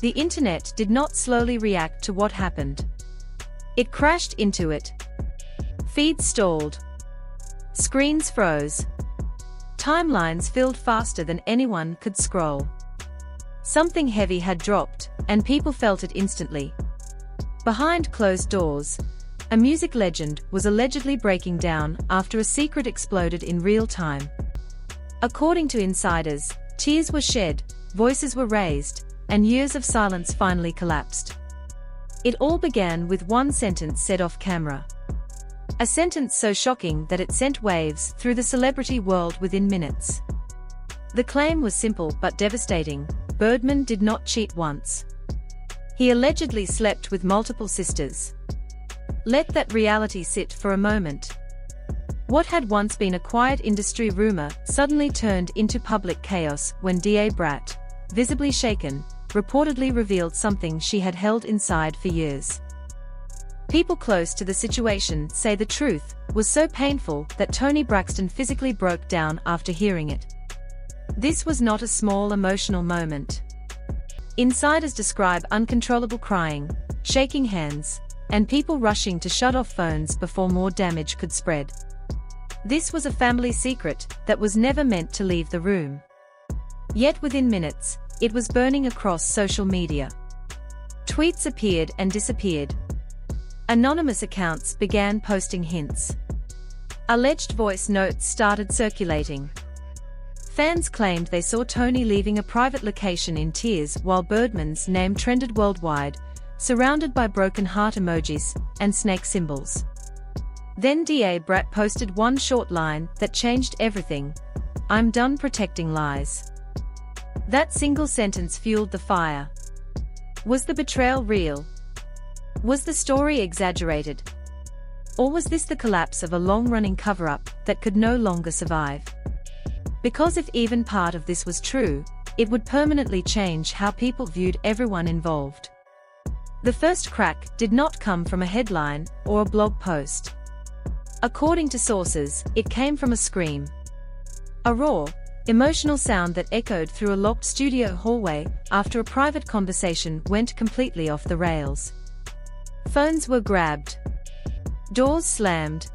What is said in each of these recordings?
The internet did not slowly react to what happened. It crashed into it. Feeds stalled. Screens froze. Timelines filled faster than anyone could scroll. Something heavy had dropped, and people felt it instantly. Behind closed doors, a music legend was allegedly breaking down after a secret exploded in real time. According to insiders, tears were shed, voices were raised, and years of silence finally collapsed. It all began with one sentence said off camera. A sentence so shocking that it sent waves through the celebrity world within minutes. The claim was simple but devastating: Birdman did not cheat once. He allegedly slept with multiple sisters. Let that reality sit for a moment. What had once been a quiet industry rumor suddenly turned into public chaos when DA Brat, visibly shaken, reportedly revealed something she had held inside for years. People close to the situation say the truth was so painful that Toni Braxton physically broke down after hearing it. This was not a small emotional moment. Insiders describe uncontrollable crying, shaking hands, and people rushing to shut off phones before more damage could spread. This was a family secret that was never meant to leave the room. Yet within minutes, it was burning across social media. Tweets appeared and disappeared. Anonymous accounts began posting hints. Alleged voice notes started circulating. Fans claimed they saw Toni leaving a private location in tears while Birdman's name trended worldwide, surrounded by broken heart emojis and snake symbols. Then DA Brat posted one short line that changed everything: "I'm done protecting lies." That single sentence fueled the fire. Was the betrayal real? Was the story exaggerated? Or was this the collapse of a long-running cover-up that could no longer survive? Because if even part of this was true, it would permanently change how people viewed everyone involved. The first crack did not come from a headline or a blog post. According to sources, it came from a scream. A raw, emotional sound that echoed through a locked studio hallway after a private conversation went completely off the rails. Phones were grabbed. Doors slammed.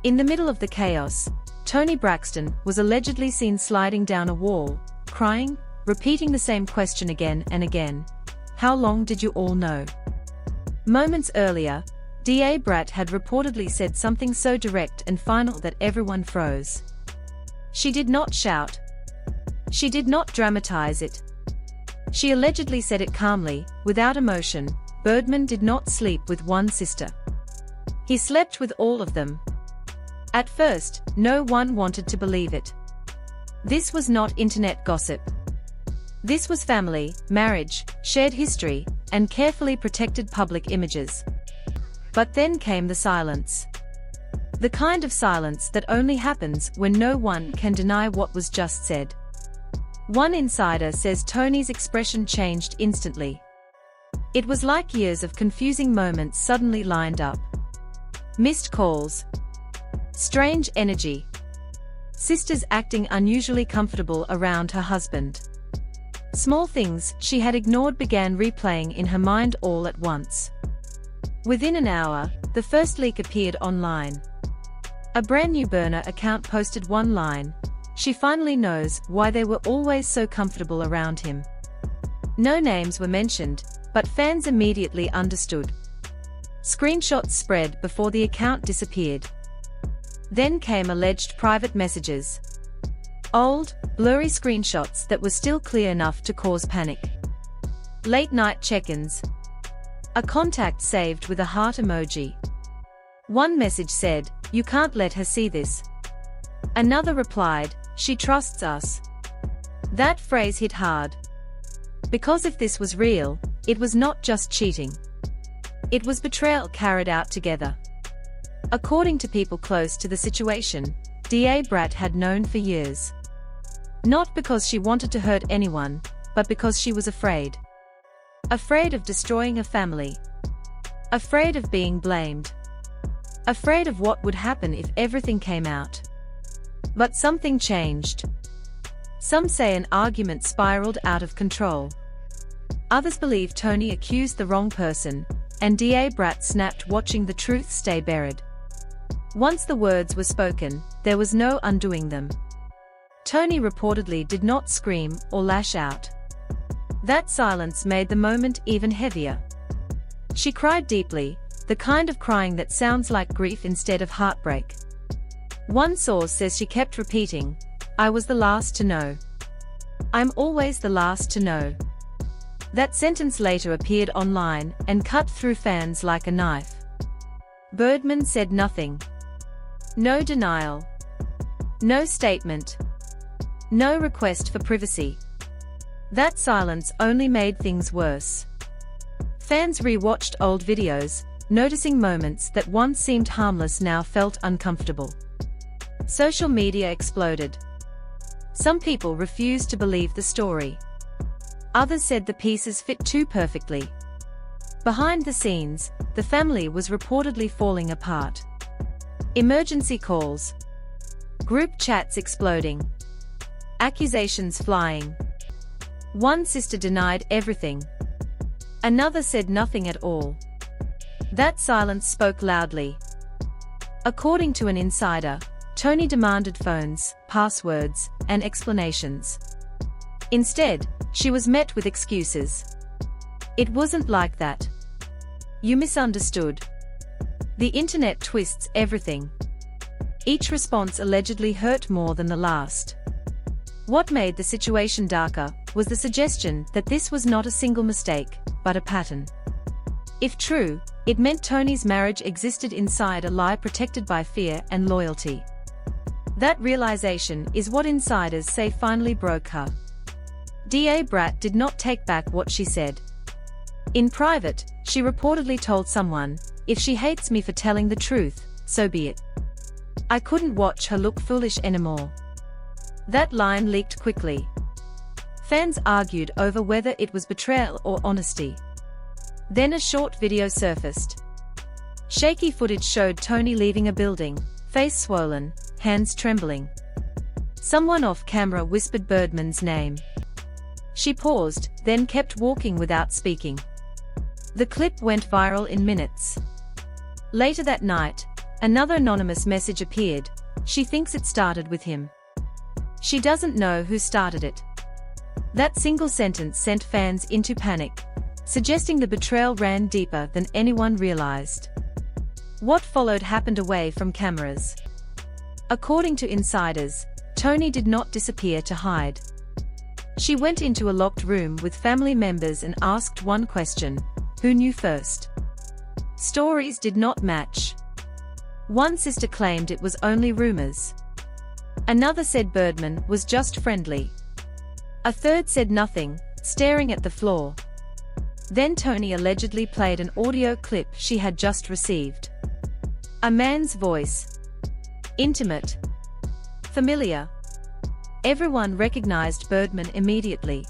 In the middle of the chaos, Toni Braxton was allegedly seen sliding down a wall, crying, repeating the same question again and again: "How long did you all know?" Moments earlier, DA Brat had reportedly said something so direct and final that everyone froze. She did not shout. She did not dramatize it. She allegedly said it calmly, without emotion: Birdman did not sleep with one sister. He slept with all of them. At first, no one wanted to believe it. This was not internet gossip. This was family, marriage, shared history, and carefully protected public images. But then came the silence. The kind of silence that only happens when no one can deny what was just said. One insider says Toni's expression changed instantly. It was like years of confusing moments suddenly lined up. Missed calls. Strange energy. Sisters acting unusually comfortable around her husband. Small things she had ignored began replaying in her mind all at once. Within an hour, the first leak appeared online. A brand new burner account posted one line: "She finally knows why they were always so comfortable around him." No names were mentioned, but fans immediately understood. Screenshots spread before the account disappeared. Then came alleged private messages. Old, blurry screenshots that were still clear enough to cause panic. Late-night check-ins. A contact saved with a heart emoji. One message said, "You can't let her see this." Another replied, "She trusts us." That phrase hit hard. Because if this was real, it was not just cheating. It was betrayal carried out together. According to people close to the situation, DA Brat had known for years. Not because she wanted to hurt anyone, but because she was afraid. Afraid of destroying a family. Afraid of being blamed. Afraid of what would happen if everything came out. But something changed. Some say an argument spiraled out of control. Others believe Toni accused the wrong person, and Brat snapped watching the truth stay buried. Once the words were spoken, there was no undoing them. Toni reportedly did not scream or lash out. That silence made the moment even heavier. She cried deeply, the kind of crying that sounds like grief instead of heartbreak. One source says she kept repeating, "I was the last to know. I'm always the last to know." That sentence later appeared online and cut through fans like a knife. Birdman said nothing. No denial. No statement. No request for privacy. That silence only made things worse. Fans re-watched old videos, noticing moments that once seemed harmless now felt uncomfortable. Social media exploded. Some people refused to believe the story. Others said the pieces fit too perfectly. Behind the scenes, the family was reportedly falling apart. Emergency calls. Group chats exploding. Accusations flying. One sister denied everything. Another said nothing at all. That silence spoke loudly. According to an insider, Toni demanded phones, passwords, and explanations. Instead, she was met with excuses. "It wasn't like that. You misunderstood. The internet twists everything." Each response allegedly hurt more than the last. What made the situation darker was the suggestion that this was not a single mistake, but a pattern. If true, it meant Toni's marriage existed inside a lie protected by fear and loyalty. That realization is what insiders say finally broke her. Brat did not take back what she said. In private, she reportedly told someone, "If she hates me for telling the truth, so be it." I couldn't watch her look foolish anymore. That line leaked quickly. Fans argued over whether it was betrayal or honesty. Then a short video surfaced. Shaky footage showed Toni leaving a building, face swollen, hands trembling. Someone off camera whispered Birdman's name. She paused, then kept walking without speaking. The clip went viral in minutes. Later that night, another anonymous message appeared. She thinks it started with him. She doesn't know who started it. That single sentence sent fans into panic, suggesting the betrayal ran deeper than anyone realized. What followed happened away from cameras. According to insiders, Toni did not disappear to hide. She went into a locked room with family members and asked one question: who knew first? Stories did not match. One sister claimed it was only rumors. Another said Birdman was just friendly. A third said nothing, staring at the floor. Then Toni allegedly played an audio clip she had just received. A man's voice. Intimate. Familiar. Everyone recognized Birdman immediately.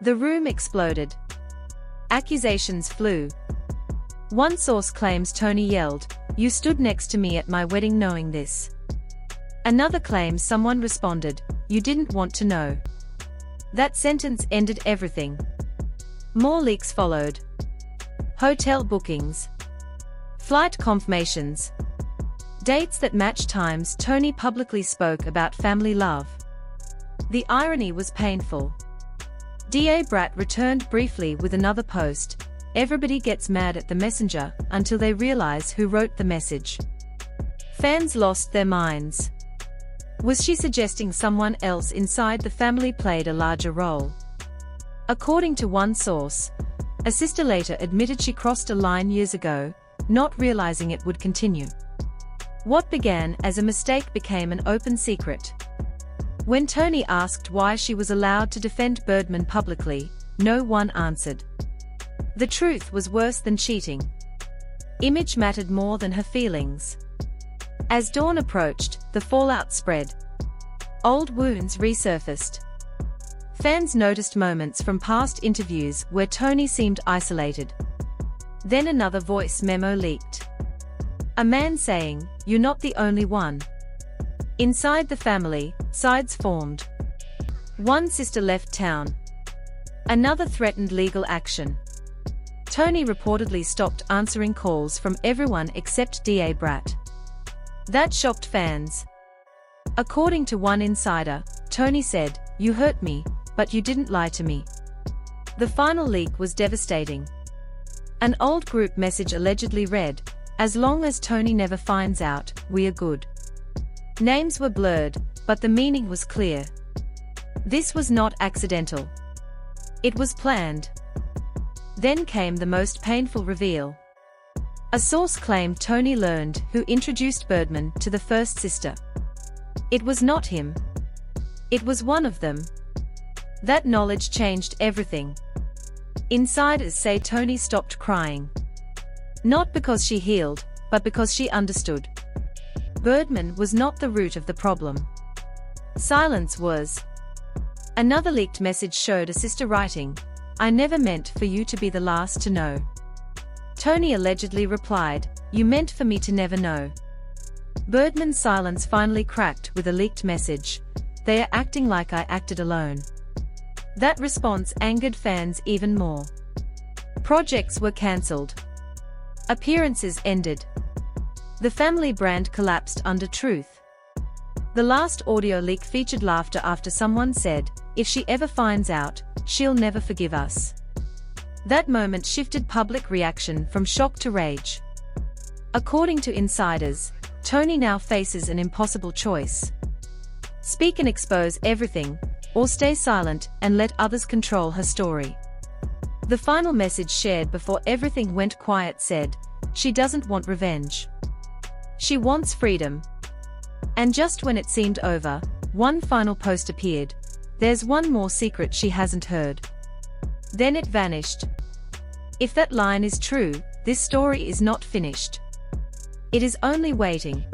The room exploded. Accusations flew. One source claims Toni yelled, "You stood next to me at my wedding knowing this." Another claims someone responded, "You didn't want to know." That sentence ended everything. More leaks followed. Hotel bookings. Flight confirmations. Dates that match times Toni publicly spoke about family love. The irony was painful. Brat returned briefly with another post. Everybody gets mad at the messenger until they realize who wrote the message. Fans lost their minds. Was she suggesting someone else inside the family played a larger role? According to one source, a sister later admitted she crossed a line years ago, not realizing it would continue. What began as a mistake became an open secret. When Toni asked why she was allowed to defend Birdman publicly, no one answered. The truth was worse than cheating. Image mattered more than her feelings. As dawn approached, the fallout spread. Old wounds resurfaced. Fans noticed moments from past interviews where Toni seemed isolated. Then another voice memo leaked. A man saying, "You're not the only one." Inside the family, sides formed. One sister left town. Another threatened legal action. Toni reportedly stopped answering calls from everyone except DA Brat. That shocked fans. According to one insider, Toni said, "You hurt me, but you didn't lie to me." The final leak was devastating. An old group message allegedly read, "As long as Toni never finds out, we are good." Names were blurred, but the meaning was clear. This was not accidental. It was planned. Then came the most painful reveal. A source claimed Toni learned who introduced Birdman to the first sister. It was not him. It was one of them. That knowledge changed everything. Insiders say Toni stopped crying. Not because she healed, but because she understood. Birdman was not the root of the problem. Silence was. Another leaked message showed a sister writing, "I never meant for you to be the last to know." Toni allegedly replied, "You meant for me to never know." Birdman's silence finally cracked with a leaked message, "They are acting like I acted alone." That response angered fans even more. Projects were cancelled. Appearances ended. The family brand collapsed under truth. The last audio leak featured laughter after someone said, "If she ever finds out, she'll never forgive us." That moment shifted public reaction from shock to rage. According to insiders, Toni now faces an impossible choice. Speak and expose everything, or stay silent and let others control her story. The final message shared before everything went quiet said, "She doesn't want revenge. She wants freedom." And just when it seemed over, one final post appeared, "There's one more secret she hasn't heard." Then it vanished. If that line is true, this story is not finished. It is only waiting.